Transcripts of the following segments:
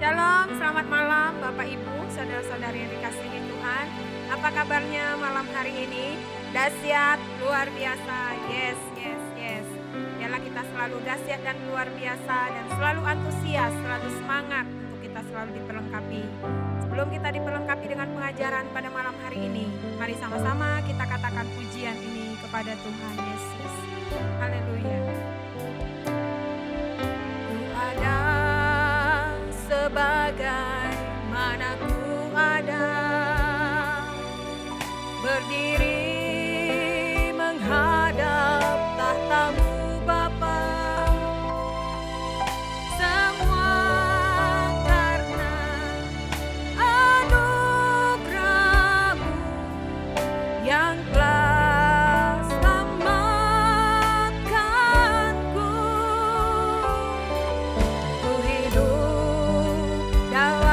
Shalom, selamat malam Bapak Ibu, saudara-saudari yang dikasihi Tuhan. Apa kabarnya malam hari ini? Dahsyat, luar biasa. Yes, yes, yes. Biarlah kita selalu dahsyat dan luar biasa dan selalu antusias, selalu semangat untuk kita selalu diperlengkapi. Sebelum kita diperlengkapi dengan pengajaran pada malam hari ini, mari sama-sama kita katakan pujian ini kepada Tuhan Yesus. Haleluya. Ku ada sebagaimana ku ada, berdiri menghadap tahtamu Bapa. Semua karena anugerah-Mu yang telah selamatkanku. Ku hidup dalam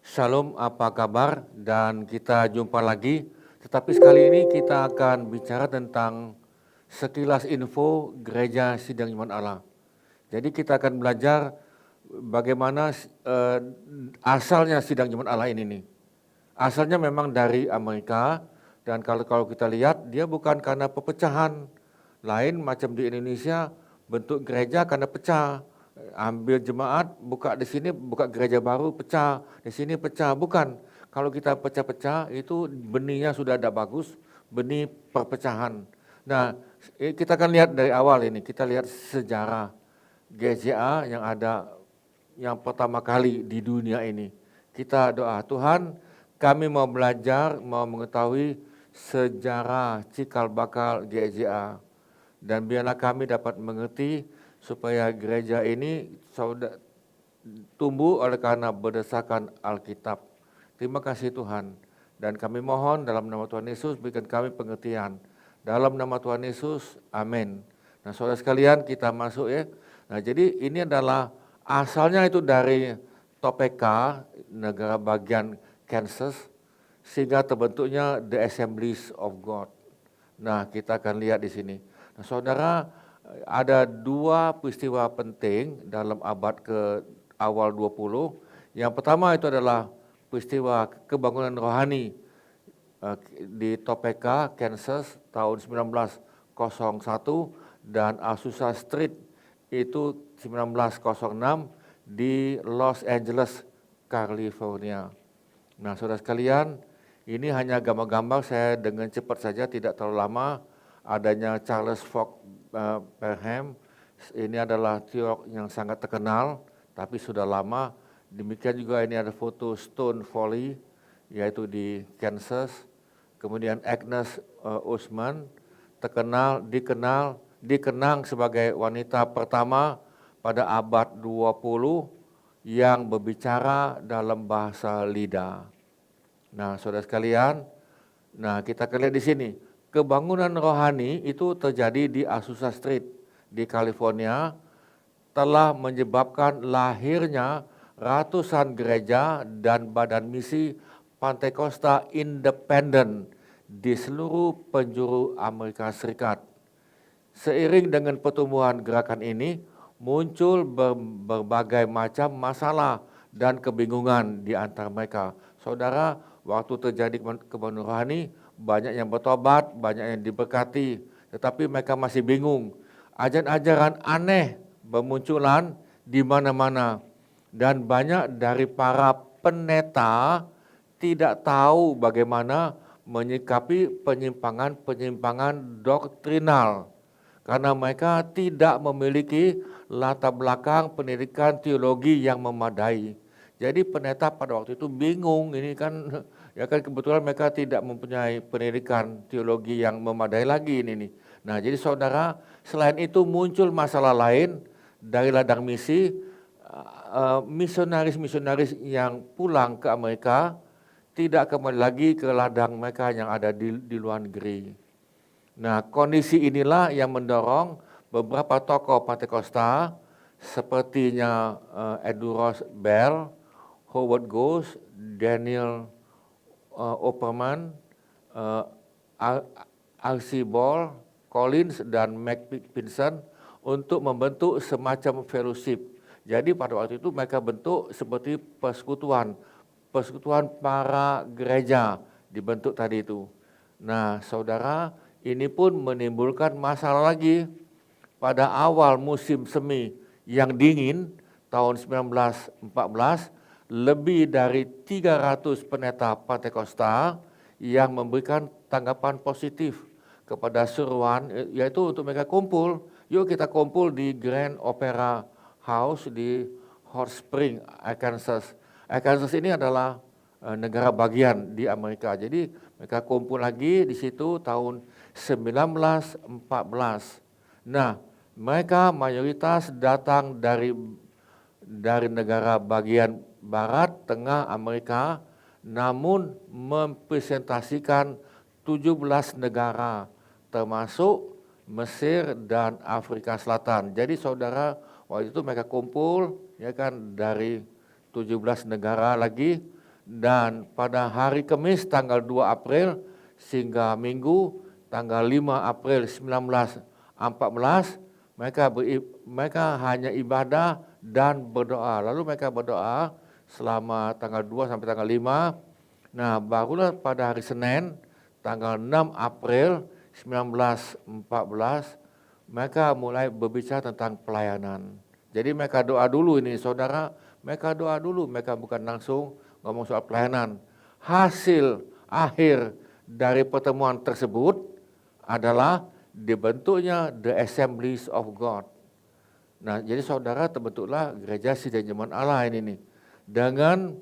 Shalom, apa kabar? Dan kita jumpa lagi. Tetapi sekali ini kita akan bicara tentang sekilas info Gereja Sidang Iman Allah. Jadi kita akan belajar bagaimana asalnya Sidang Iman Allah ini nih. Asalnya memang dari Amerika, dan kalau kita lihat dia bukan karena perpecahan lain macam di Indonesia, bentuk gereja karena pecah. Ambil jemaat, buka di sini, buka gereja baru, pecah. Di sini pecah, bukan. Kalau kita pecah-pecah, itu benihnya sudah ada bagus, benih perpecahan. Nah, kita akan lihat dari awal ini, kita lihat sejarah GCA yang ada, yang pertama kali di dunia ini. Kita doa, Tuhan, kami mau belajar, mau mengetahui sejarah cikal bakal GCA. Dan biarlah kami dapat mengerti supaya gereja ini tumbuh oleh karena berdasarkan Alkitab. Terima kasih Tuhan. Dan kami mohon dalam nama Tuhan Yesus berikan kami pengertian. Dalam nama Tuhan Yesus, amin. Nah saudara sekalian kita masuk ya. Nah jadi ini adalah asalnya itu dari Topeka, negara bagian Kansas, sehingga terbentuknya The Assemblies of God. Nah kita akan lihat di sini. Nah, saudara, ada dua peristiwa penting dalam abad ke awal 20. Yang pertama itu adalah peristiwa kebangunan rohani di Topeka, Kansas tahun 1901 dan Azusa Street itu 1906 di Los Angeles, California. Nah, saudara sekalian, ini hanya gambar-gambar saya dengan cepat saja, tidak terlalu lama. Adanya Charles Fox Parham, ini adalah teolog yang sangat terkenal, tapi sudah lama. Demikian juga ini ada foto Stone Foley, yaitu di Kansas. Kemudian Agnes Usman, dikenang sebagai wanita pertama pada abad 20 yang berbicara dalam bahasa lidah. Nah, saudara sekalian, nah kita akan lihat di sini. Kebangunan rohani itu terjadi di Azusa Street di California, telah menyebabkan lahirnya ratusan gereja dan badan misi Pantekosta independen di seluruh penjuru Amerika Serikat. Seiring dengan pertumbuhan gerakan ini, muncul berbagai macam masalah dan kebingungan di antara mereka. Saudara, waktu terjadi kebangunan rohani, banyak yang bertobat, banyak yang diberkati, tetapi mereka masih bingung. Ajaran-ajaran aneh bermunculan di mana-mana, dan banyak dari para pendeta tidak tahu bagaimana menyikapi penyimpangan doktrinal, karena mereka tidak memiliki latar belakang pendidikan teologi yang memadai. Jadi pendeta pada waktu itu bingung, ini kan ya kan kebetulan mereka tidak mempunyai pendidikan teologi yang memadai lagi ini nih. Nah, jadi saudara, selain itu muncul masalah lain dari ladang misi, misionaris-misionaris yang pulang ke Amerika tidak kembali lagi ke ladang mereka yang ada di luar negeri. Nah, kondisi inilah yang mendorong beberapa tokoh Pantekosta sepertinya Andrew Ross Bell, Howard Ghost, Daniel Opperman, R.C. Ball, Collins, dan Mac Pinson untuk membentuk semacam fellowship. Jadi pada waktu itu mereka bentuk seperti persekutuan para gereja dibentuk tadi itu. Nah, saudara, ini pun menimbulkan masalah lagi. Pada awal musim semi yang dingin tahun 1914, lebih dari 300 pendeta Pantekosta yang memberikan tanggapan positif kepada seruan, yaitu untuk mereka kumpul. Yuk kita kumpul di Grand Opera House di Hot Spring, Arkansas. Arkansas ini adalah negara bagian di Amerika. Jadi mereka kumpul lagi di situ tahun 1914. Nah, mereka mayoritas datang dari negara bagian barat tengah Amerika, namun mempresentasikan 17 negara termasuk Mesir dan Afrika Selatan. Jadi saudara, waktu itu mereka kumpul ya kan dari 17 negara lagi. dan pada hari Kamis tanggal 2 April sehingga Minggu tanggal 5 April 1914 mereka hanya ibadah dan berdoa. Lalu mereka berdoa selama tanggal 2 sampai tanggal 5. Nah, barulah pada hari Senin tanggal 6 April 1914 mereka mulai berbicara tentang pelayanan. Jadi mereka doa dulu ini saudara, mereka doa dulu, mereka bukan langsung ngomong soal pelayanan. Hasil akhir dari pertemuan tersebut adalah dibentuknya The Assemblies of God. Nah, jadi saudara terbentuklah gereja Sidang Jemaat Allah ini nih. Dengan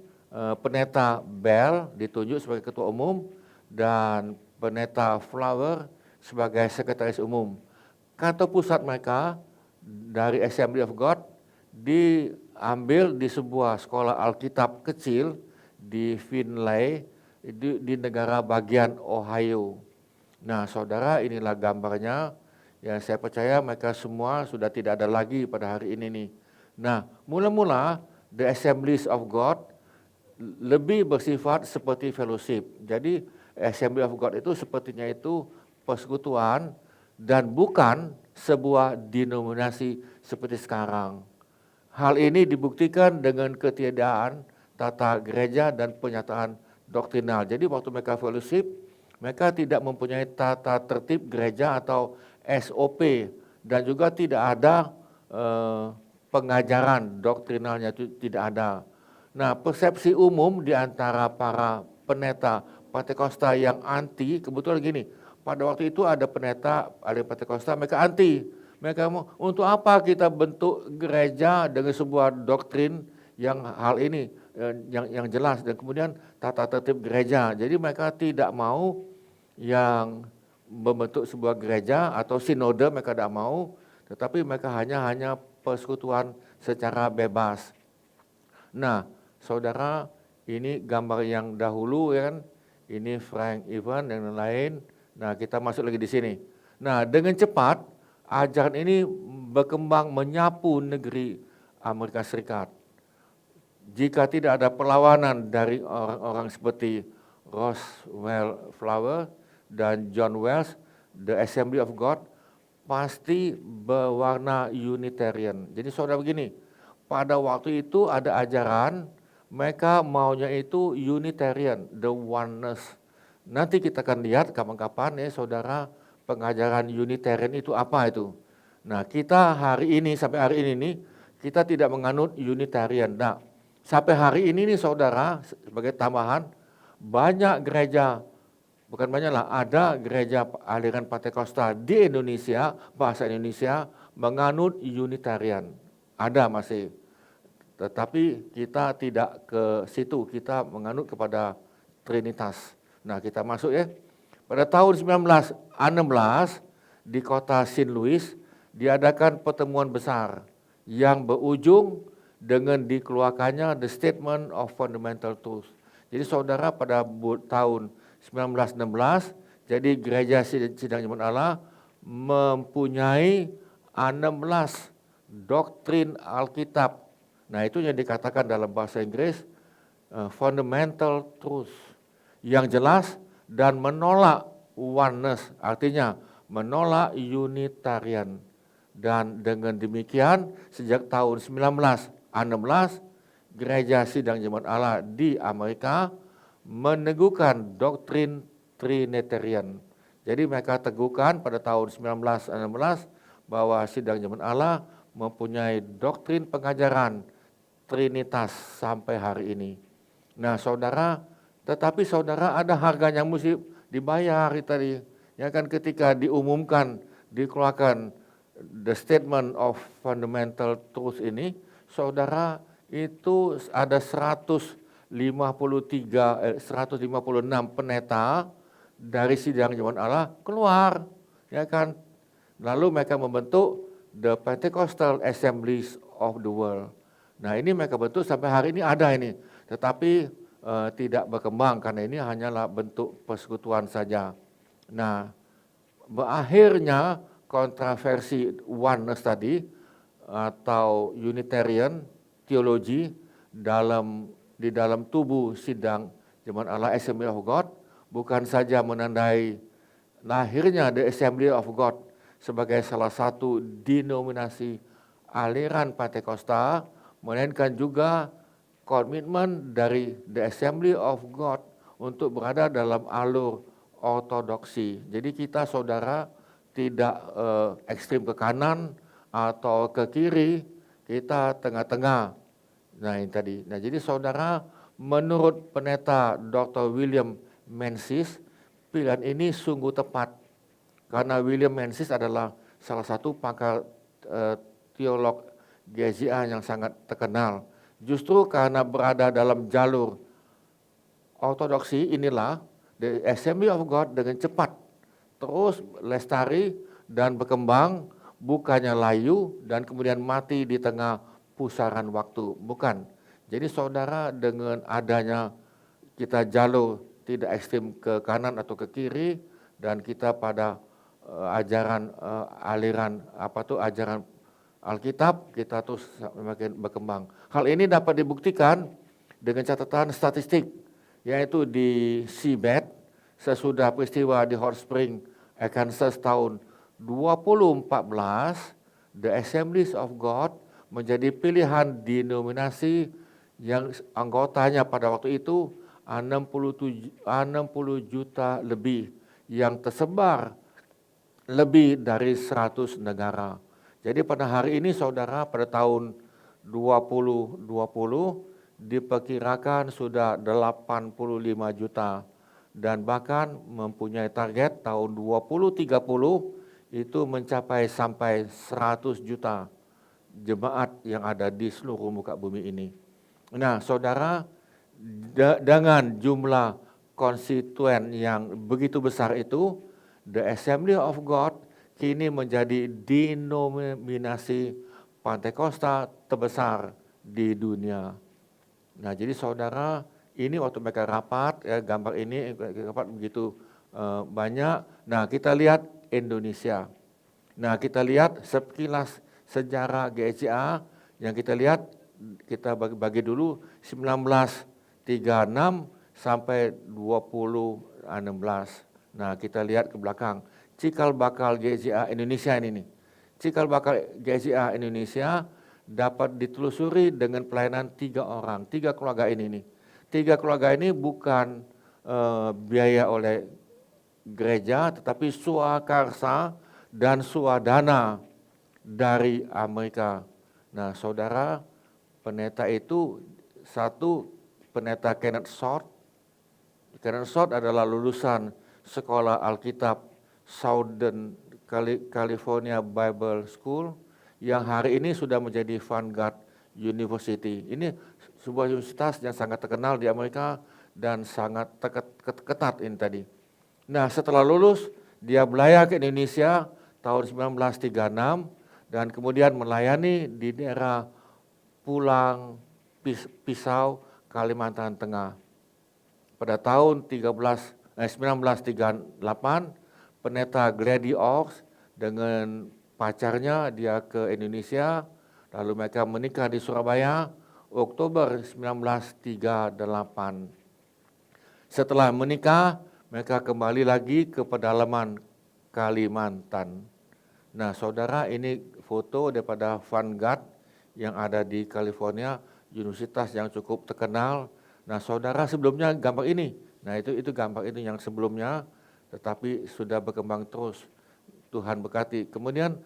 pendeta Bell ditunjuk sebagai ketua umum dan pendeta Flower sebagai sekretaris umum. Kantor pusat mereka dari Assembly of God diambil di sebuah sekolah Alkitab kecil di Findlay di negara bagian Ohio. Nah, saudara, inilah gambarnya yang saya percaya mereka semua sudah tidak ada lagi pada hari ini nih. Nah, mula-mula The Assemblies of God lebih bersifat seperti fellowship. Jadi Assembly of God itu sepertinya itu persekutuan dan bukan sebuah denominasi seperti sekarang. Hal ini dibuktikan dengan ketiadaan tata gereja dan pernyataan doktrinal. Jadi waktu mereka fellowship, mereka tidak mempunyai tata tertib gereja atau SOP dan juga tidak ada pengajaran doktrinalnya, itu tidak ada. Nah, persepsi umum di antara para pendeta Pentakosta yang anti, kebetulan gini, pada waktu itu ada pendeta ahli Pentakosta, mereka anti. Mereka mau, untuk apa kita bentuk gereja dengan sebuah doktrin yang hal ini, yang jelas, dan kemudian tata tertib gereja. Jadi mereka tidak mau yang membentuk sebuah gereja atau sinode, mereka tidak mau, tetapi mereka hanya persekutuan secara bebas. Nah, saudara, ini gambar yang dahulu ya kan, ini Frank Evan dan lain-lain. Nah, kita masuk lagi di sini. Nah, dengan cepat ajaran ini berkembang menyapu negeri Amerika Serikat. Jika tidak ada perlawanan dari orang-orang seperti Roswell Flower dan John Wells, The Assembly of God pasti berwarna Unitarian. Jadi saudara begini, pada waktu itu ada ajaran mereka maunya itu Unitarian, the oneness. Nanti kita akan lihat kapan-kapan ya saudara, pengajaran Unitarian itu apa itu. Nah, kita hari ini sampai hari ini nih kita tidak menganut Unitarian. Nah, sampai hari ini nih saudara, sebagai tambahan, banyak gereja, bukan banyak lah, ada gereja aliran Pentakosta di Indonesia, bahasa Indonesia, menganut Unitarian. Ada masih. Tetapi kita tidak ke situ, kita menganut kepada Trinitas. Nah, kita masuk ya. Pada tahun 1916 di kota St. Louis diadakan pertemuan besar yang berujung dengan dikeluarkannya The Statement of Fundamental Truth. Jadi saudara, pada tahun 1916, jadi gereja Sidang Jemaat Allah mempunyai 16 doktrin Alkitab. Nah, itu yang dikatakan dalam bahasa Inggris fundamental truth yang jelas dan menolak oneness, artinya menolak Unitarian. Dan dengan demikian sejak tahun 1916 Gereja Sidang Jemaat Allah di Amerika meneguhkan doktrin Trinitarian. Jadi mereka teguhkan pada tahun 1916 bahwa Sidang Jemaat Allah mempunyai doktrin pengajaran Trinitas sampai hari ini. Nah saudara, tetapi saudara ada harganya mesti dibayar tadi. Ya kan, ketika diumumkan, dikeluarkan The Statement of Fundamental Truth ini, saudara, itu ada 156 pendeta dari Sidang Jemaat Allah keluar, ya kan. Lalu mereka membentuk The Pentecostal Assemblies of the World. Nah, ini mereka bentuk sampai hari ini ada ini, tetapi tidak berkembang karena ini hanyalah bentuk persekutuan saja. Nah, berakhirnya kontroversi oneness tadi atau Unitarian teologi dalam di dalam tubuh sidang Jemaat Allah Assembly of God bukan saja menandai lahirnya The Assembly of God sebagai salah satu denominasi aliran Pentakosta, melainkan juga komitmen dari The Assembly of God untuk berada dalam alur ortodoksi. Jadi kita saudara tidak ekstrim ke kanan atau ke kiri, kita tengah-tengah. Nah ini tadi. Nah jadi saudara, menurut pendeta Dr. William Menzies, pilihan ini sungguh tepat karena William Menzies adalah salah satu pakar teolog GZA yang sangat terkenal. Justru karena berada dalam jalur ortodoksi inilah The Assembly of God dengan cepat terus lestari dan berkembang, bukannya layu dan kemudian mati di tengah pusaran waktu, bukan. Jadi saudara, dengan adanya kita jalur tidak ekstrim ke kanan atau ke kiri dan kita pada ajaran aliran ajaran Alkitab, kita terus semakin berkembang. Hal ini dapat dibuktikan dengan catatan statistik, yaitu di Seabed sesudah peristiwa di Hot Spring, Arkansas tahun 2014, The Assemblies of God menjadi pilihan denominasi yang anggotanya pada waktu itu 60 juta lebih yang tersebar lebih dari 100 negara. Jadi pada hari ini saudara, pada tahun 2020 diperkirakan sudah 85 juta dan bahkan mempunyai target tahun 2030 itu mencapai sampai 100 juta jemaat yang ada di seluruh muka bumi ini. Nah saudara, dengan jumlah konstituen yang begitu besar itu, The Assembly of God kini menjadi denominasi Pentakosta terbesar di dunia. Nah jadi saudara, ini waktu mereka rapat, gambar ini rapat begitu banyak. Nah kita lihat Indonesia. Nah kita lihat sekilas sejarah GSCA yang kita lihat, kita bagi dulu 1936 sampai 2016. Nah kita lihat ke belakang. Cikal bakal GSCA Indonesia ini. Cikal bakal GSCA Indonesia dapat ditelusuri dengan pelayanan 3 orang, 3 keluarga ini nih. 3 keluarga ini bukan biaya oleh gereja, tetapi swakarsa dan swadana dari Amerika. Nah saudara, pendeta itu satu, pendeta Kenneth Short. Kenneth Short adalah lulusan sekolah Alkitab Southern California Bible School yang hari ini sudah menjadi Vanguard University. Ini sebuah universitas yang sangat terkenal di Amerika dan sangat ketat ini tadi. Nah setelah lulus, dia belayar ke Indonesia tahun 1936 dan kemudian melayani di daerah Pulang Pisau, Kalimantan Tengah. Pada tahun 1938, pendeta Glady Oaks dengan pacarnya dia ke Indonesia, lalu mereka menikah di Surabaya Oktober 1938. Setelah menikah, mereka kembali lagi ke pedalaman Kalimantan. Nah saudara, ini foto daripada Vanguard yang ada di California, universitas yang cukup terkenal. Nah saudara, sebelumnya gambar ini, nah itu gambar ini yang sebelumnya, tetapi sudah berkembang terus. Tuhan berkati. Kemudian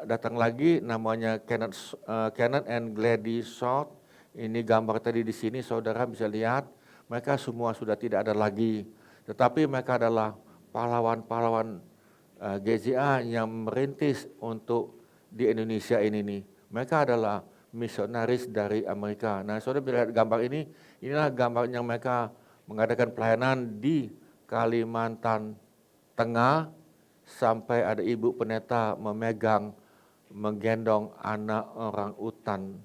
datang lagi namanya Kenneth and Glady Short. Ini gambar tadi di sini saudara bisa lihat. Mereka semua sudah tidak ada lagi. Tetapi mereka adalah pahlawan-pahlawan GZA yang merintis untuk di Indonesia ini nih. Mereka adalah misionaris dari Amerika. Nah saudara bisa lihat gambar ini. Inilah gambar yang mereka mengadakan pelayanan di Kalimantan Tengah, sampai ada ibu pendeta menggendong anak orang utan.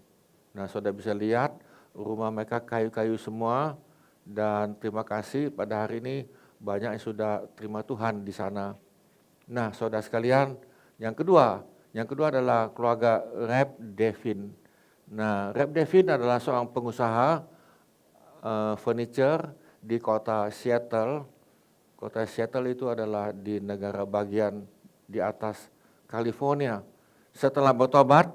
Nah saudara bisa lihat rumah mereka kayu-kayu semua, dan terima kasih pada hari ini banyak yang sudah terima Tuhan di sana. Nah saudara sekalian, yang kedua adalah keluarga Reb Devin. Nah Reb Devin adalah seorang pengusaha furniture di kota Seattle. Kota Seattle itu adalah di negara bagian di atas California. Setelah bertobat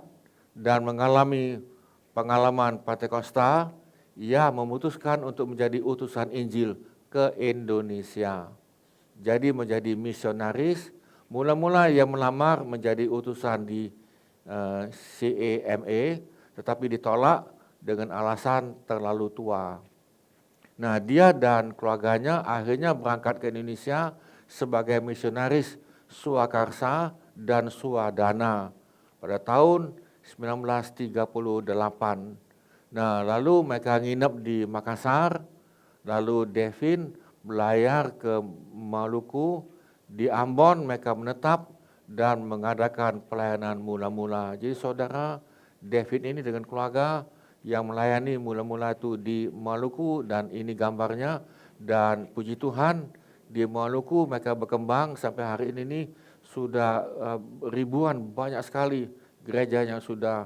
dan mengalami pengalaman Pentakosta, ia memutuskan untuk menjadi utusan Injil ke Indonesia. Jadi menjadi misionaris. Mula-mula ia melamar menjadi utusan di CAMA, tetapi ditolak dengan alasan terlalu tua. Nah, dia dan keluarganya akhirnya berangkat ke Indonesia sebagai misionaris swakarsa dan swadana pada tahun 1938. Nah, lalu mereka nginep di Makassar, lalu Devin belayar ke Maluku, di Ambon mereka menetap dan mengadakan pelayanan mula-mula. Jadi saudara, David ini dengan keluarga yang melayani mula-mula itu di Maluku, dan ini gambarnya. Dan puji Tuhan, di Maluku mereka berkembang sampai hari ini sudah ribuan, banyak sekali gereja yang sudah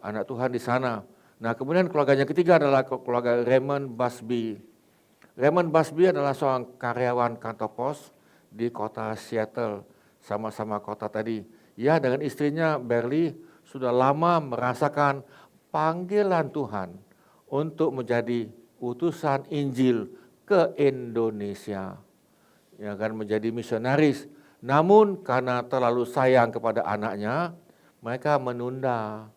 anak Tuhan di sana. Nah, kemudian keluarganya ketiga adalah keluarga Raymond Busby. Raymond Busby adalah seorang karyawan kantor pos di kota Seattle, sama-sama kota tadi. Ia dengan istrinya Berly sudah lama merasakan panggilan Tuhan untuk menjadi utusan Injil ke Indonesia, yang akan menjadi misionaris. Namun karena terlalu sayang kepada anaknya, mereka menunda.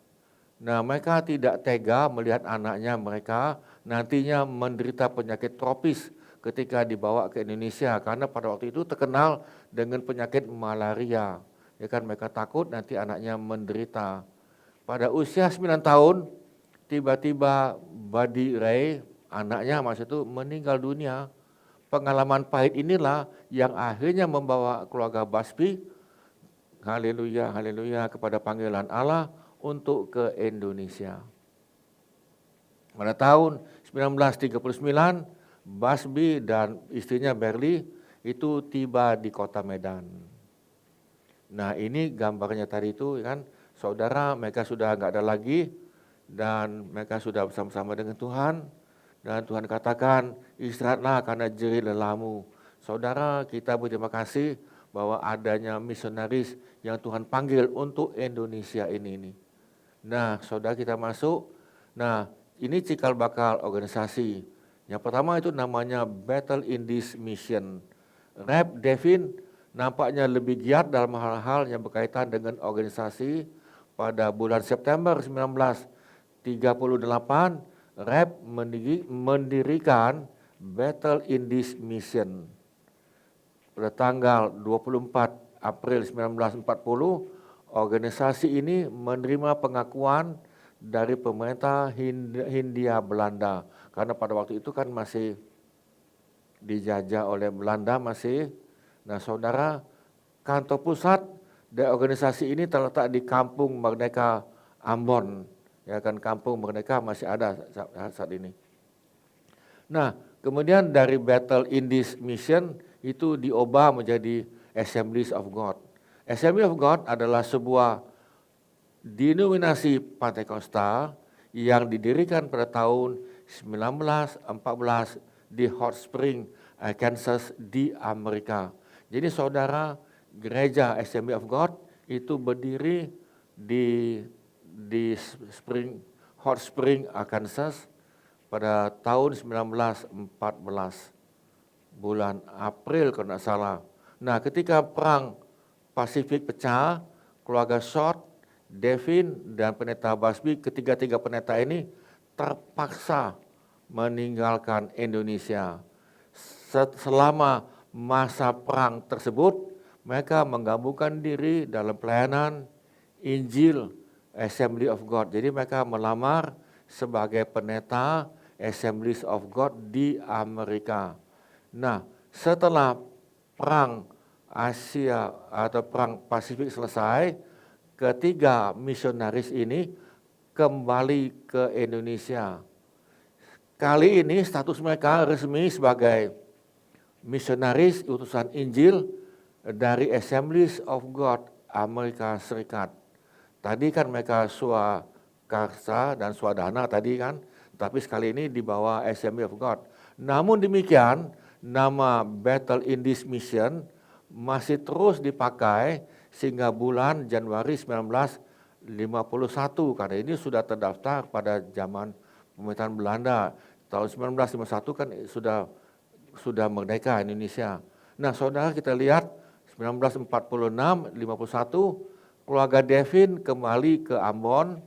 Nah, mereka tidak tega melihat anaknya mereka nantinya menderita penyakit tropis ketika dibawa ke Indonesia, karena pada waktu itu terkenal dengan penyakit malaria. Ya kan, mereka takut nanti anaknya menderita. Pada usia 9 tahun, tiba-tiba Buddy Ray, anaknya masa itu meninggal dunia. Pengalaman pahit inilah yang akhirnya membawa keluarga Busby, haleluya, haleluya, kepada panggilan Allah untuk ke Indonesia. Pada tahun 1939, Busby dan istrinya Berly itu tiba di kota Medan. Nah, ini gambarnya tadi itu kan, saudara, mereka sudah enggak ada lagi dan mereka sudah bersama-sama dengan Tuhan, dan Tuhan katakan, istirahatlah karena jerih lelahmu. Saudara, kita berterima kasih bahwa adanya misionaris yang Tuhan panggil untuk Indonesia ini. Nah, saudara, kita masuk. Nah, ini cikal bakal organisasi. Yang pertama itu namanya Battle Indies Mission. Rep Devin nampaknya lebih giat dalam hal-hal yang berkaitan dengan organisasi. Pada bulan September 1938, Rep mendirikan Battle Indies Mission. Pada tanggal 24 April 1940, organisasi ini menerima pengakuan dari pemerintah Hindia Belanda, karena pada waktu itu kan masih dijajah oleh Belanda masih. Nah, saudara, kantor pusat dari organisasi ini terletak di Kampung Merdeka Ambon. Ya kan, Kampung Merdeka masih ada saat ini. Nah, kemudian dari Battle Indies Mission itu diubah menjadi Assemblies of God. Assembly of God adalah sebuah denominasi Pentakosta yang didirikan pada tahun 1914 di Hot Spring, Kansas di Amerika. Jadi saudara, gereja Assembly of God itu berdiri di Hot Spring, Kansas pada tahun 1914, bulan April kalau tidak salah. Nah, ketika perang Pasifik pecah, keluarga Short, Devin, dan pendeta Busby, ketiga-tiga pendeta ini terpaksa meninggalkan Indonesia. Selama masa perang tersebut, mereka menggabungkan diri dalam pelayanan Injil Assembly of God. Jadi mereka melamar sebagai pendeta Assemblies of God di Amerika. Nah, setelah perang Asia atau perang Pasifik selesai, ketiga misionaris ini kembali ke Indonesia. Kali ini status mereka resmi sebagai misionaris utusan Injil dari Assemblies of God Amerika Serikat. Tadi kan mereka swakarsa dan swadana tadi kan, tapi sekali ini di bawah Assembly of God. Namun demikian, nama Battle in this Mission masih terus dipakai sehingga bulan Januari 1951, karena ini sudah terdaftar pada zaman pemerintahan Belanda. Tahun 1951 kan sudah merdeka Indonesia. Nah, saudara, kita lihat 1946-51 keluarga Devin kembali ke Ambon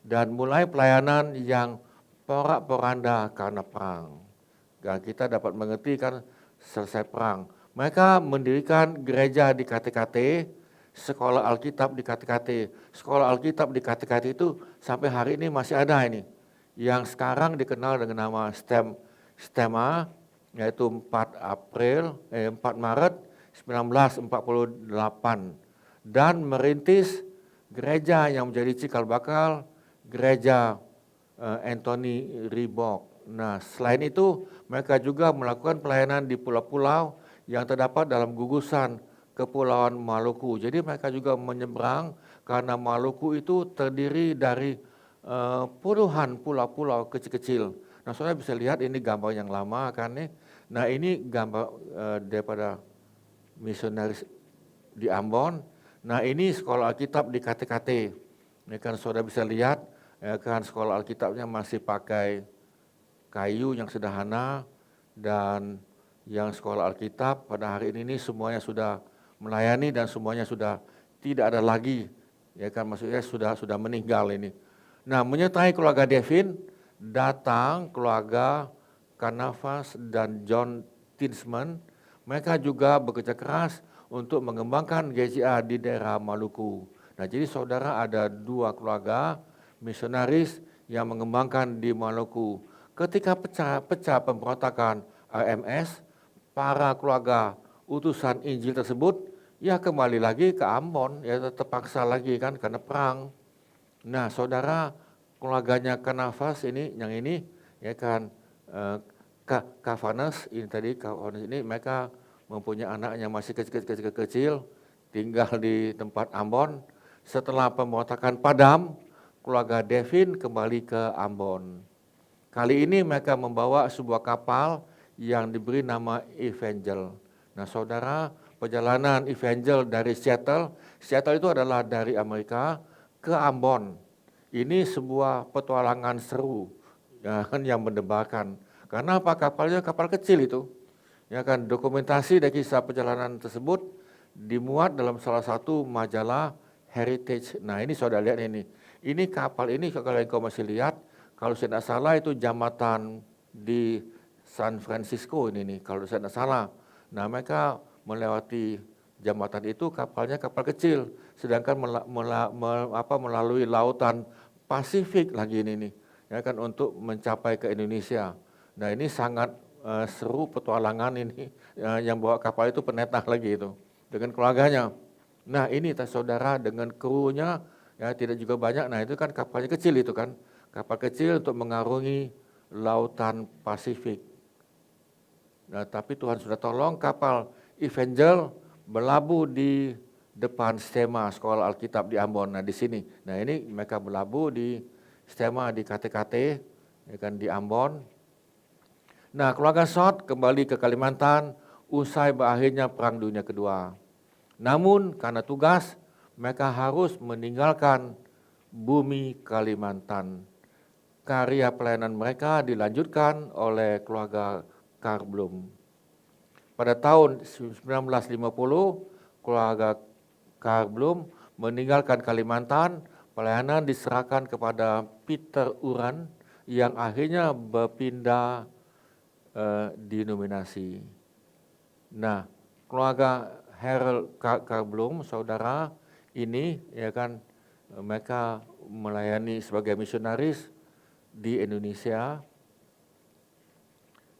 dan mulai pelayanan yang porak-poranda karena perang. Dan kita dapat mengerti kan selesai perang. Mereka mendirikan gereja di KTKT, sekolah Alkitab di KTKT. Sekolah Alkitab di KTKT itu sampai hari ini masih ada ini. Yang sekarang dikenal dengan nama STEMA, yaitu 4 Maret 1948. Dan merintis gereja yang menjadi cikal bakal gereja Anthony Ribok. Nah, selain itu mereka juga melakukan pelayanan di pulau-pulau yang terdapat dalam gugusan Kepulauan Maluku. Jadi mereka juga menyeberang karena Maluku itu terdiri dari puluhan pulau-pulau kecil-kecil. Nah, saudara bisa lihat ini gambar yang lama kan nih. Nah, ini gambar daripada misionaris di Ambon. Nah, ini sekolah Alkitab di KTKT. Ini kan saudara bisa lihat, ya kan sekolah Alkitabnya masih pakai kayu yang sederhana, dan yang sekolah Alkitab pada hari ini semuanya sudah melayani dan semuanya sudah tidak ada lagi, ya kan, maksudnya sudah meninggal ini. Nah, menyertai keluarga Devin datang keluarga Kanavas dan John Tinsman. Mereka juga bekerja keras untuk mengembangkan GCA di daerah Maluku. Nah, jadi saudara, ada 2 keluarga misionaris yang mengembangkan di Maluku. Ketika pecah pemberontakan RMS, para keluarga utusan Injil tersebut ya kembali lagi ke Ambon, ya terpaksa lagi kan karena perang. Nah, saudara, keluarganya Kanavas ini, yang ini, ya kan, Kavanas ini tadi, Kavanas ini mereka mempunyai anak yang masih kecil, tinggal di tempat Ambon. Setelah pemberontakan padam, keluarga Devin kembali ke Ambon. Kali ini mereka membawa sebuah kapal yang diberi nama Evangel. Nah, saudara, perjalanan Evangel dari Seattle itu adalah dari Amerika ke Ambon. Ini sebuah petualangan seru, ya kan, yang mendebarkan. Karena apa? Kapalnya kapal kecil itu. Ya kan, dokumentasi dari kisah perjalanan tersebut dimuat dalam salah satu majalah Heritage. Nah, ini saudara lihat ini. Ini kapal ini, kalau kau masih lihat, kalau saya tidak salah itu jambatan di San Francisco ini nih, kalau saya tidak salah. Nah, mereka melewati jambatan itu, kapalnya kapal kecil, sedangkan melalui lautan Pasifik lagi ini nih, ya kan, untuk mencapai ke Indonesia. Nah, ini sangat seru petualangan ini, yang bawa kapal itu pendeta lagi itu dengan keluarganya. Nah, ini saudara, dengan krunya ya tidak juga banyak. Nah, itu kan kapalnya kecil itu kan, kapal kecil untuk mengarungi lautan Pasifik. Nah, tapi Tuhan sudah tolong, kapal Evangel berlabuh di depan STEMA, sekolah Alkitab di Ambon. Nah, di sini. Nah, ini mereka berlabuh di STEMA di KTKT, ya kan, di Ambon. Nah, keluarga Short kembali ke Kalimantan usai berakhirnya Perang Dunia Kedua. Namun karena tugas, mereka harus meninggalkan bumi Kalimantan. Karya pelayanan mereka dilanjutkan oleh keluarga Karblum. Pada tahun 1950, keluarga Karblum meninggalkan Kalimantan, pelayanan diserahkan kepada Peter Uran yang akhirnya berpindah denominasi. Nah, keluarga Harold Karblum, saudara, ini ya kan, mereka melayani sebagai misionaris di Indonesia.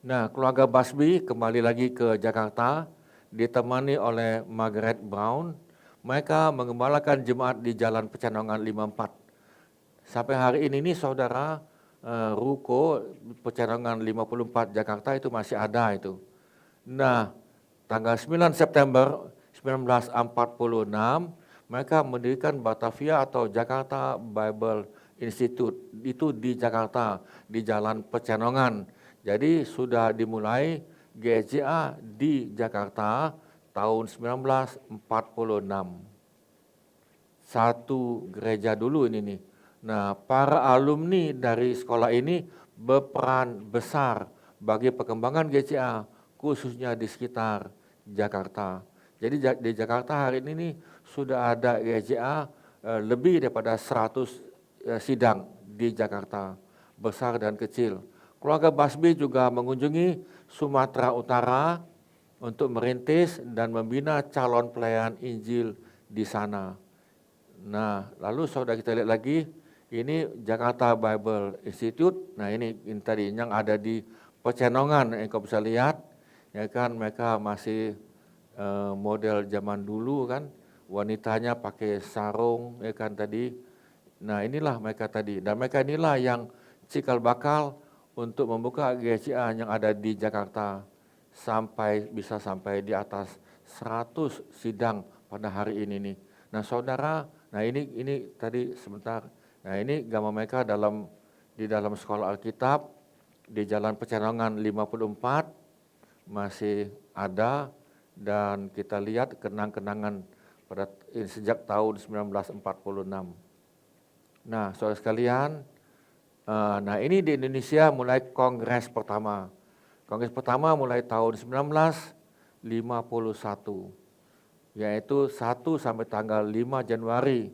Nah, keluarga Basby kembali lagi ke Jakarta, ditemani oleh Margaret Brown. Mereka mengembalakan jemaat di Jalan Pecenongan 54. Sampai hari ini nih saudara, ruko Pecenongan 54 Jakarta itu masih ada itu. Nah, tanggal 9 September 1946, mereka mendirikan Batavia atau Jakarta Bible Institute itu di Jakarta, di Jalan Pecenongan. Jadi sudah dimulai GSJA di Jakarta tahun 1946. Satu gereja dulu ini nih. Nah, para alumni dari sekolah ini berperan besar bagi perkembangan GCA, khususnya di sekitar Jakarta. Jadi di Jakarta hari ini nih, sudah ada GCA lebih daripada 100 sidang di Jakarta, besar dan kecil. Keluarga Basbi juga mengunjungi Sumatera Utara untuk merintis dan membina calon pelayan Injil di sana. Nah, lalu saudara kita lihat lagi, ini Jakarta Bible Institute. Nah, ini tadi yang ada di Pecenongan, yang kau bisa lihat, ya kan, mereka masih model zaman dulu kan, wanitanya pakai sarung, ya kan tadi. Nah, inilah mereka tadi, dan mereka inilah yang cikal bakal untuk membuka GCA yang ada di Jakarta bisa sampai di atas 100 sidang pada hari ini nih. Nah, saudara, nah ini tadi sebentar. Nah, ini gambar mereka di dalam sekolah Alkitab di Jalan Pecenongan 54 masih ada, dan kita lihat kenang-kenangan sejak tahun 1946. Nah, saudara sekalian, nah ini di Indonesia mulai kongres pertama. Kongres pertama mulai tahun 1951, yaitu 1 sampai tanggal 5 Januari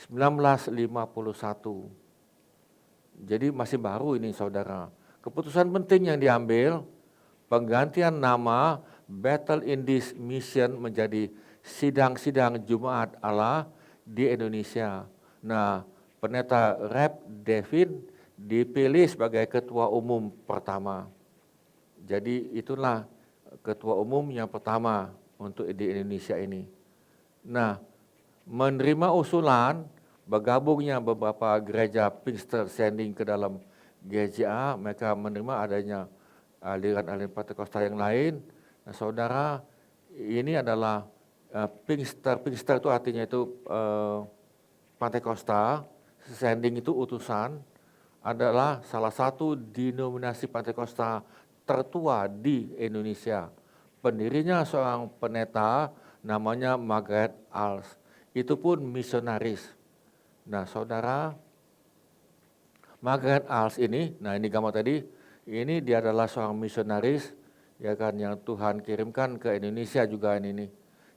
1951. Jadi masih baru ini saudara. Keputusan penting yang diambil, penggantian nama Battle in this Mission menjadi Sidang-sidang Jumaat Allah di Indonesia. Nah, Pendeta Rep Devin dipilih sebagai ketua umum pertama. Jadi itulah ketua umum yang pertama untuk di Indonesia ini. Nah, menerima usulan bergabungnya beberapa gereja Pingster Sending ke dalam GJA, mereka menerima adanya aliran-aliran Pentakosta yang lain. Nah, saudara, ini adalah Pingster itu artinya itu Pentakosta, Sending itu utusan, adalah salah satu denominasi Pentakosta tertua di Indonesia. Pendirinya seorang pendeta namanya Margaret Als. Itu pun misionaris. Nah, saudara, Margaret Als ini, nah ini gambar tadi, ini dia adalah seorang misionaris, ya kan, yang Tuhan kirimkan ke Indonesia juga ini.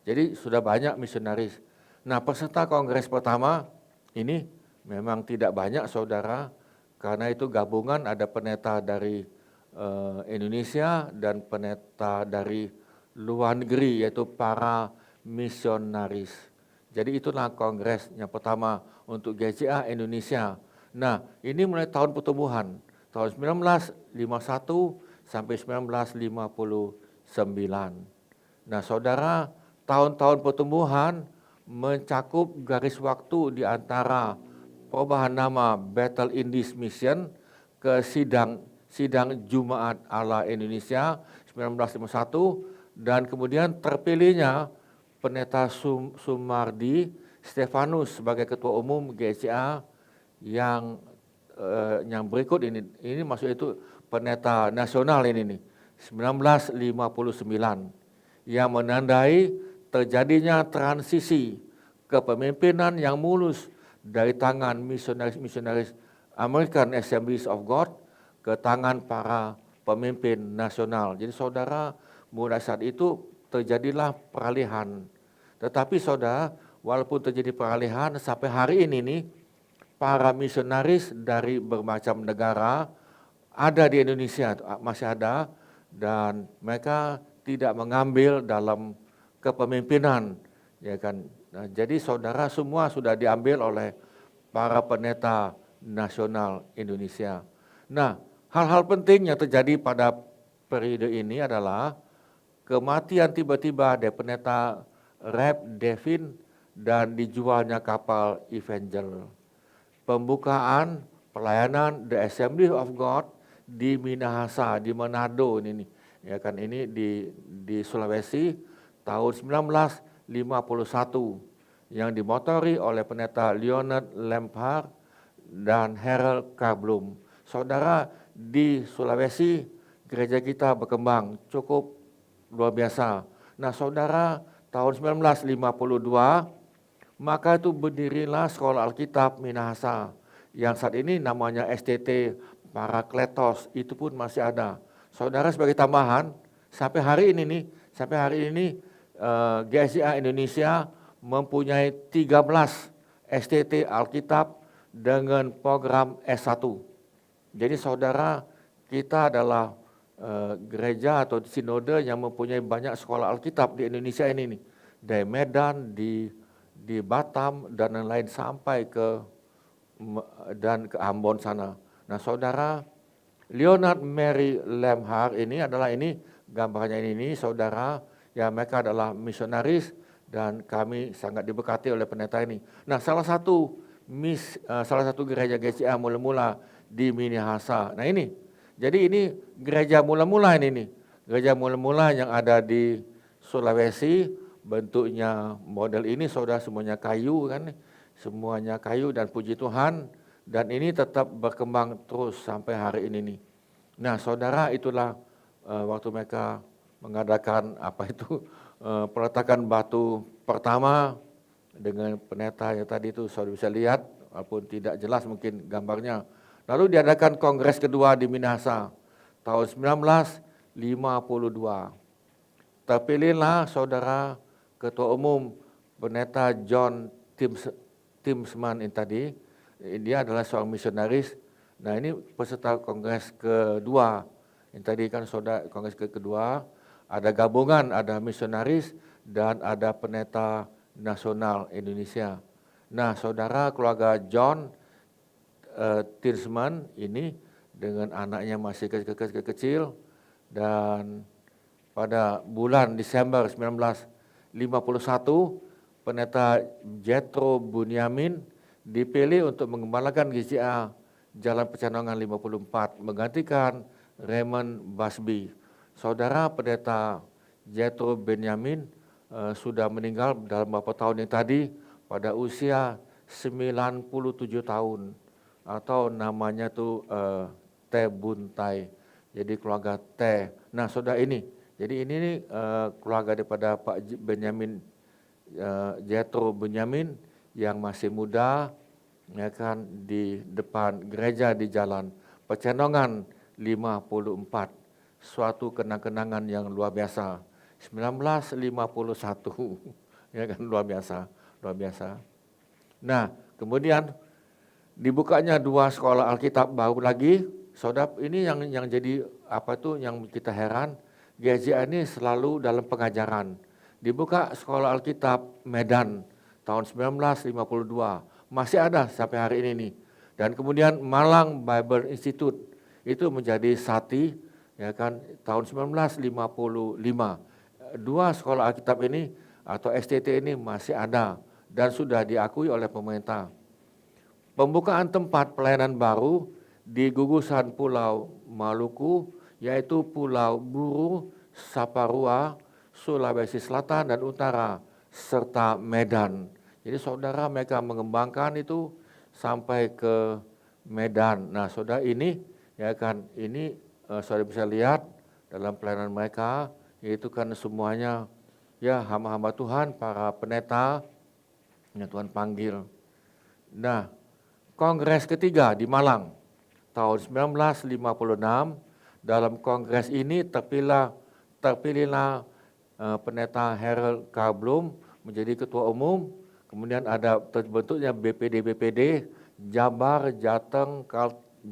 Jadi sudah banyak misionaris. Nah, peserta kongres pertama ini memang tidak banyak saudara, karena itu gabungan ada pendeta dari Indonesia dan pendeta dari luar negeri, yaitu para misionaris. Jadi itulah kongres yang pertama untuk GCA Indonesia. Nah, ini mulai tahun pertumbuhan, tahun 1951 sampai 1959. Nah, saudara, tahun-tahun pertumbuhan mencakup garis waktu di antara perubahan nama Battle in this Mission ke Sidang Jumaat Allah Indonesia 1951, dan kemudian terpilihnya Pendeta Sumardi Stefanus sebagai ketua umum GCA yang berikut ini maksud itu pendeta nasional ini nih 1959, yang menandai terjadinya transisi kepemimpinan yang mulus dari tangan misionaris American Assemblies of God ke tangan para pemimpin nasional. Jadi saudara, mulai saat itu terjadilah peralihan. Tetapi saudara, walaupun terjadi peralihan sampai hari ini nih, para misionaris dari bermacam negara ada di Indonesia, masih ada, dan mereka tidak mengambil dalam kepemimpinan, ya kan. Nah, jadi saudara, semua sudah diambil oleh para pendeta nasional Indonesia. Nah, hal-hal penting yang terjadi pada periode ini adalah kematian tiba-tiba dari pendeta Rep Devin dan dijualnya kapal Evangel. Pembukaan pelayanan The Assembly of God di Minahasa, di Manado ini, ya kan, ini di Sulawesi tahun 1951 yang dimotori oleh pendeta Leonard Lampard dan Harold K. Bloom. Saudara, di Sulawesi gereja kita berkembang cukup luar biasa. Nah saudara, tahun 1952 maka itu berdirilah Sekolah Alkitab Minahasa yang saat ini namanya STT Parakletos, itu pun masih ada. Saudara, sebagai tambahan, sampai hari ini GSIA Indonesia mempunyai 13 STT Alkitab dengan program S1. Jadi saudara, kita adalah gereja atau sinode yang mempunyai banyak sekolah Alkitab di Indonesia ini nih. Dari Medan, di Batam dan lain-lain sampai ke Ambon sana. Nah saudara, Leonard Mary Lemhar ini gambarnya ini saudara, ya mereka adalah misionaris dan kami sangat diberkati oleh pendeta ini. Nah salah satu gereja GCA mula-mula di Minahasa. Nah ini, jadi ini gereja mula-mula ini, gereja mula-mula yang ada di Sulawesi, bentuknya model ini saudara, semuanya kayu kan, semuanya kayu dan puji Tuhan, dan ini tetap berkembang terus sampai hari ini nih. Nah saudara, itulah waktu mereka mengadakan peletakan batu pertama dengan pendeta yang tadi itu saudara bisa lihat, walaupun tidak jelas mungkin gambarnya. Lalu diadakan kongres kedua di Minahasa tahun 1952. Terpilihlah saudara Ketua Umum Pendeta John Timsman ini tadi. Dia adalah seorang misionaris. Nah ini peserta kongres kedua. Yang tadi kan saudara kongres kedua, ada gabungan, ada misionaris dan ada pendeta nasional Indonesia. Nah saudara, keluarga John Timsman ini dengan anaknya masih kecil, dan pada bulan Desember 1951 pendeta Jethro Bunyamin dipilih untuk mengembalakan GCA Jalan Pecenongan 54 menggantikan Raymond Busby. Saudara, pendeta Jethro Bunyamin sudah meninggal dalam beberapa tahun yang tadi pada usia 97 tahun, atau namanya tuh T Buntai. Jadi keluarga T. Nah saudara, jadi ini keluarga daripada Pak Benyamin, Jethro Bunyamin yang masih muda, ya kan, di depan gereja di Jalan Pecenongan 54. Suatu kenang-kenangan yang luar biasa. 1951, ya kan, luar biasa. Nah, kemudian dibukanya 2 sekolah Alkitab baru lagi. Saudara, ini yang jadi yang kita heran, GSIA ini selalu dalam pengajaran. Dibuka sekolah Alkitab Medan tahun 1952, masih ada sampai hari ini nih. Dan kemudian Malang Bible Institute itu menjadi Sati, ya kan, tahun 1955. 2 sekolah Alkitab ini atau STT ini masih ada dan sudah diakui oleh pemerintah. Pembukaan tempat pelayanan baru di gugusan Pulau Maluku, yaitu Pulau Buru, Saparua, Sulawesi Selatan dan Utara, serta Medan. Jadi saudara, mereka mengembangkan itu sampai ke Medan. Nah saudara, ini ya kan, ini saudara bisa lihat dalam pelayanan mereka, yaitu kan semuanya ya hamba-hamba Tuhan, para pendeta yang Tuhan panggil. Nah, kongres ketiga di Malang tahun 1956, dalam kongres ini terpilihlah pendeta Harold K. Bloom menjadi ketua umum. Kemudian ada terbentuknya BPD Jabar, Jateng,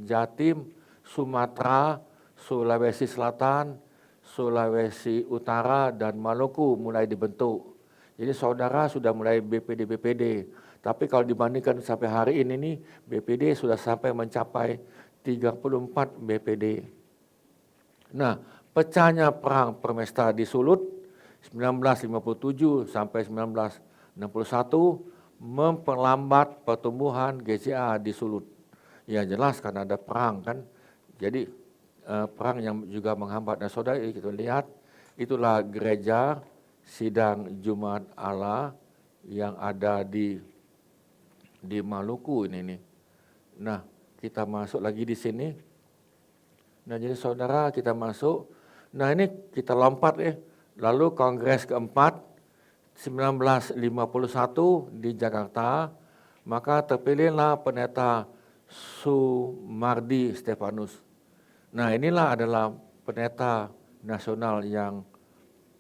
Jatim, Sumatera, Sulawesi Selatan, Sulawesi Utara, dan Maluku mulai dibentuk. Jadi saudara, sudah mulai BPD. Tapi kalau dibandingkan sampai hari ini nih, BPD sudah sampai mencapai 34 BPD. Nah, pecahnya perang Permesta di Sulut 1957 sampai 1961 memperlambat pertumbuhan GCA di Sulut. Ya jelas karena ada perang kan. Jadi perang yang juga menghambat. Nah saudara, kita lihat itulah gereja Sidang Jumat Allah yang ada di Maluku ini nih. Nah, kita masuk lagi di sini. Nah, jadi saudara kita masuk. Nah, ini kita lompat ya. Lalu Kongres keempat 1951 di Jakarta, maka terpilihlah pendeta Sumardi Stefanus. Nah, inilah adalah pendeta nasional yang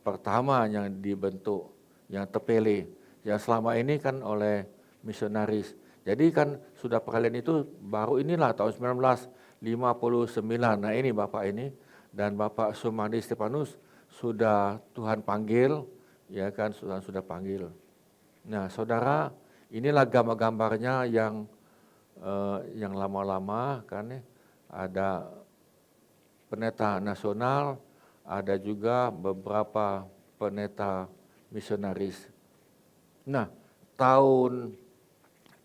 pertama yang dibentuk, yang terpilih. Yang selama ini kan oleh misionaris. Jadi kan sudah peralihan itu baru inilah tahun 1959. Nah, ini Bapak ini dan Bapak Sumardi Stefanus sudah Tuhan panggil, ya kan, sudah panggil. Nah, saudara, inilah gambar-gambarnya yang lama-lama kan ya. Ada pendeta nasional, ada juga beberapa pendeta misionaris. Nah, tahun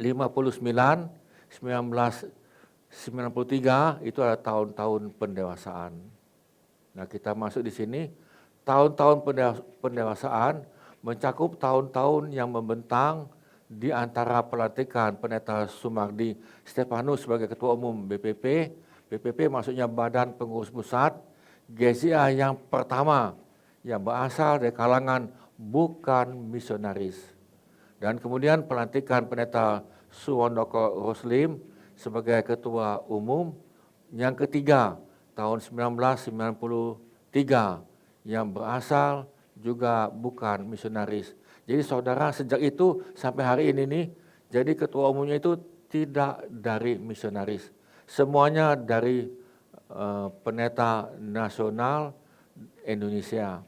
1993 itu adalah tahun-tahun pendewasaan. Nah, kita masuk di sini, tahun-tahun pendewasaan mencakup tahun-tahun yang membentang di antara pelantikan pendeta Sumardi Stefanus sebagai ketua umum BPP. BPP maksudnya Badan Pengurus Pusat, GSIA yang pertama yang berasal dari kalangan bukan misionaris. Dan kemudian pelantikan pendeta Suwandoko Roslim sebagai ketua umum. Yang ketiga, tahun 1993 yang berasal juga bukan misionaris. Jadi saudara, sejak itu sampai hari ini nih, jadi ketua umumnya itu tidak dari misionaris. Semuanya dari pendeta nasional Indonesia.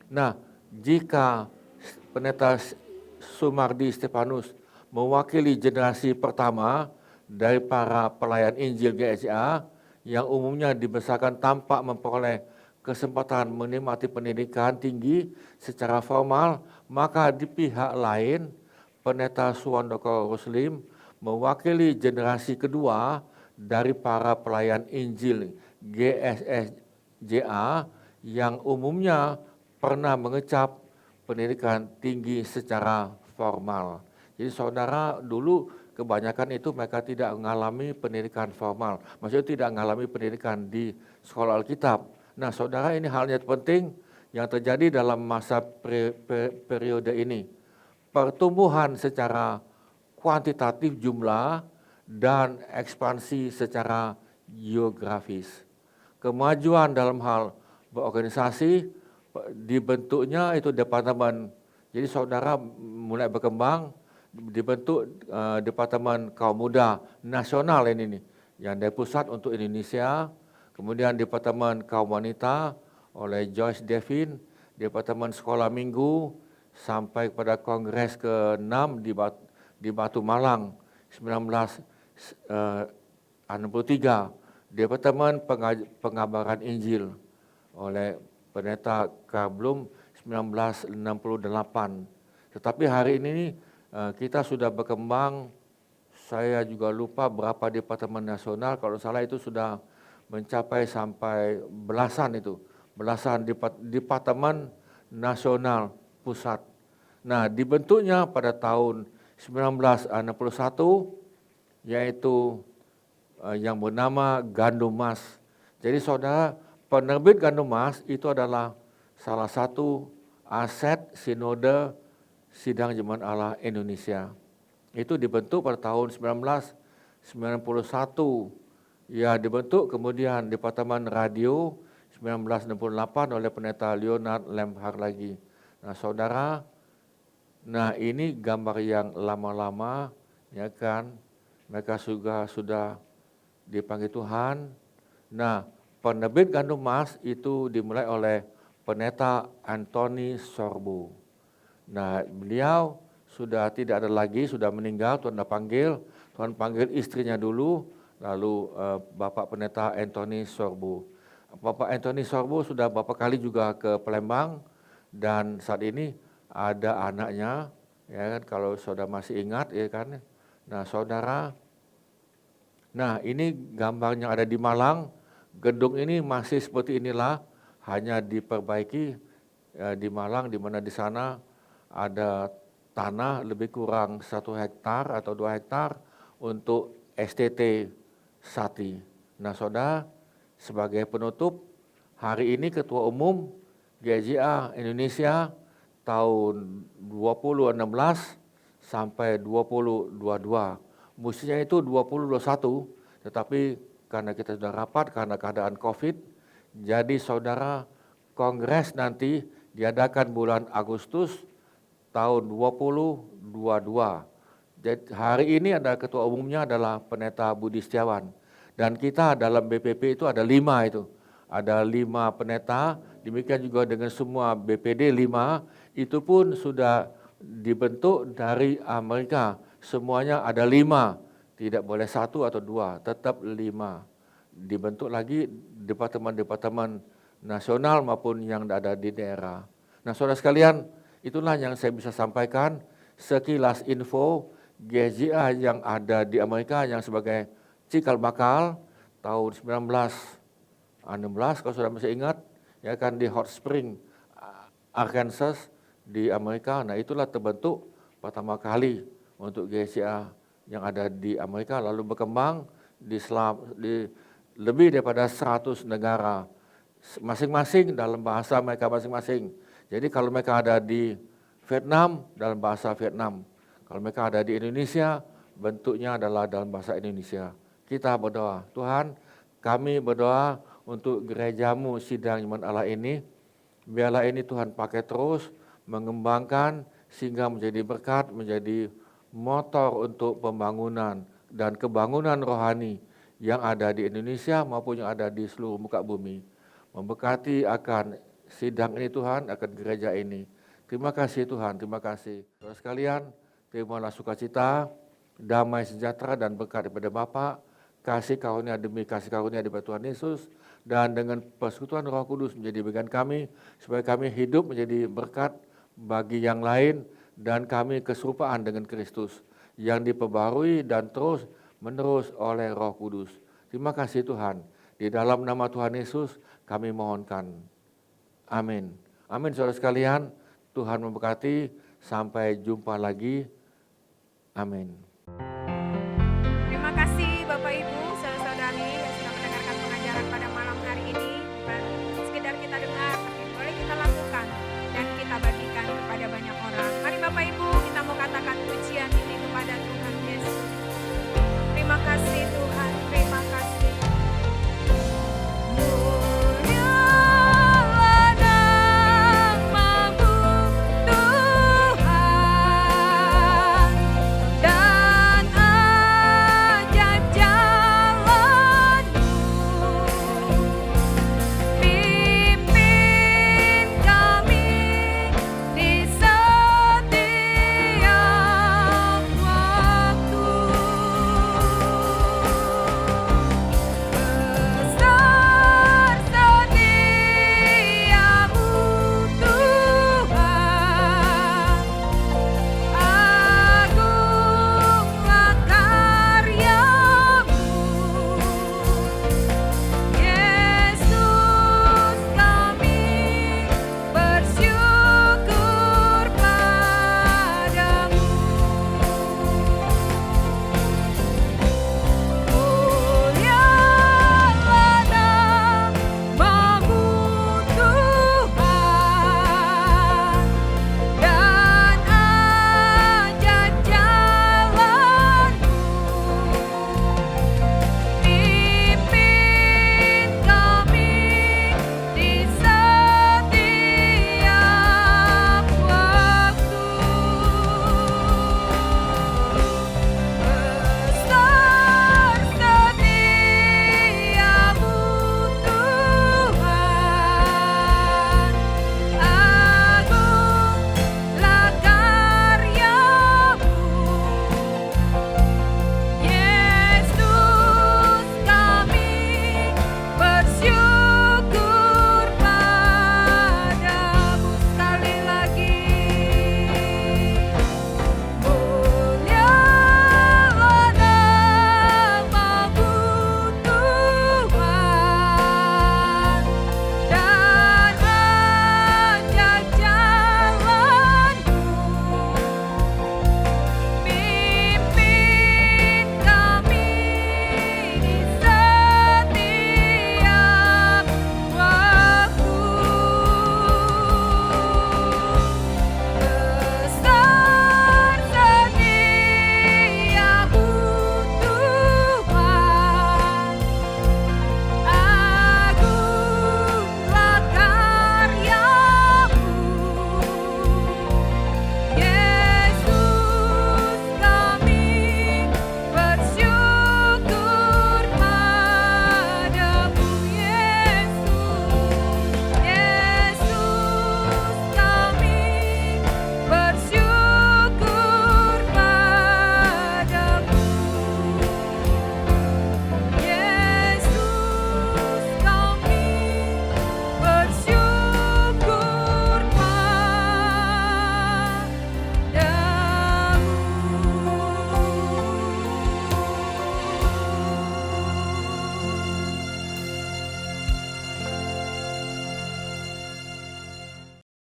Nah, jika pendeta Sumardi Stefanus mewakili generasi pertama dari para pelayan Injil GSIA yang umumnya dibesarkan tanpa memperoleh kesempatan menikmati pendidikan tinggi secara formal, maka di pihak lain pendeta Suwandoko Roslim mewakili generasi kedua dari para pelayan Injil GSSJA yang umumnya pernah mengecap pendidikan tinggi secara formal. Jadi saudara, dulu kebanyakan itu mereka tidak mengalami pendidikan formal. Maksudnya tidak mengalami pendidikan di sekolah Alkitab. Nah saudara, ini halnya penting yang terjadi dalam masa periode ini. Pertumbuhan secara kuantitatif jumlah dan ekspansi secara geografis. Kemajuan dalam hal berorganisasi, dibentuknya itu departemen. Jadi saudara mulai berkembang, dibentuk departemen kaum muda nasional ini nih, yang dari pusat untuk Indonesia. Kemudian departemen kaum wanita oleh Joyce Devin, departemen sekolah minggu sampai kepada kongres ke-6 di Batu Malang 1963, departemen pengabaran Injil oleh pendeta Karblum 1968. Tetapi hari ini kita sudah berkembang, saya juga lupa berapa departemen nasional, kalau salah itu sudah mencapai sampai belasan departemen nasional pusat. Nah, dibentuknya pada tahun 1961, yaitu yang bernama Gandum Mas. Jadi saudara, penerbit Gandum Mas itu adalah salah satu aset sinode Sidang Jemaat Allah Indonesia. Itu dibentuk pada tahun 1991. Ya, dibentuk kemudian Departemen Radio 1968 oleh pendeta Leonard Lemhar lagi. Nah saudara, nah ini gambar yang lama-lama, ya kan, mereka sudah dipanggil Tuhan. Nah, penerbit Gandum Mas itu dimulai oleh pendeta Anthony Sorbo. Nah, beliau sudah tidak ada lagi, sudah meninggal, Tuhan panggil istrinya dulu, lalu Bapak Pendeta Anthony Sorbo. Bapak Anthony Sorbo sudah beberapa kali juga ke Palembang, dan saat ini ada anaknya, ya kan, kalau saudara masih ingat, ya kan. Nah, saudara, nah ini gambarnya ada di Malang. Gedung ini masih seperti inilah, hanya diperbaiki di Malang, di mana di sana ada tanah lebih kurang 1 hektar atau 2 hektar untuk STT Sati. Nah saudara, sebagai penutup, hari ini Ketua Umum GJA Indonesia tahun 2016 sampai 2022. Mestinya itu 2021, tetapi karena kita sudah rapat karena keadaan COVID, jadi saudara, kongres nanti diadakan bulan Agustus tahun 2022. Jadi hari ini ada ketua umumnya adalah Pendeta Budi Setiawan. Dan kita dalam BPP itu ada 5 itu. Ada 5 pendeta, demikian juga dengan semua BPD 5, itu pun sudah dibentuk dari Amerika. Semuanya ada 5, tidak boleh 1 atau 2, tetap 5. Dibentuk lagi departemen-departemen nasional maupun yang ada di daerah. Nah saudara sekalian, itulah yang saya bisa sampaikan sekilas info GJA yang ada di Amerika yang sebagai cikal bakal tahun 1916 kalau sudah masih ingat, ya kan, di Hot Spring, Arkansas di Amerika. Nah itulah terbentuk pertama kali untuk GJA yang ada di Amerika, lalu berkembang di lebih daripada 100 negara, masing-masing dalam bahasa mereka masing-masing. Jadi kalau mereka ada di Vietnam, dalam bahasa Vietnam. Kalau mereka ada di Indonesia, bentuknya adalah dalam bahasa Indonesia. Kita berdoa, Tuhan, kami berdoa untuk gerejamu Sidang Iman Allah ini, biarlah ini Tuhan pakai terus, mengembangkan sehingga menjadi berkat, menjadi motor untuk pembangunan dan kebangunan rohani yang ada di Indonesia maupun yang ada di seluruh muka bumi. Memberkati akan sidang ini Tuhan, akan gereja ini. Terima kasih Tuhan, terima kasih. Saudara sekalian, terimalah sukacita, damai sejahtera dan berkat daripada Bapa, kasih karunia demi kasih karunia daripada Tuhan Yesus, dan dengan persekutuan Roh Kudus menjadi bagian kami, supaya kami hidup menjadi berkat bagi yang lain, dan kami keserupaan dengan Kristus, yang diperbarui dan terus menerus oleh Roh Kudus. Terima kasih Tuhan, di dalam nama Tuhan Yesus kami mohonkan. Amin. Amin saudara sekalian, Tuhan memberkati, sampai jumpa lagi. Amin.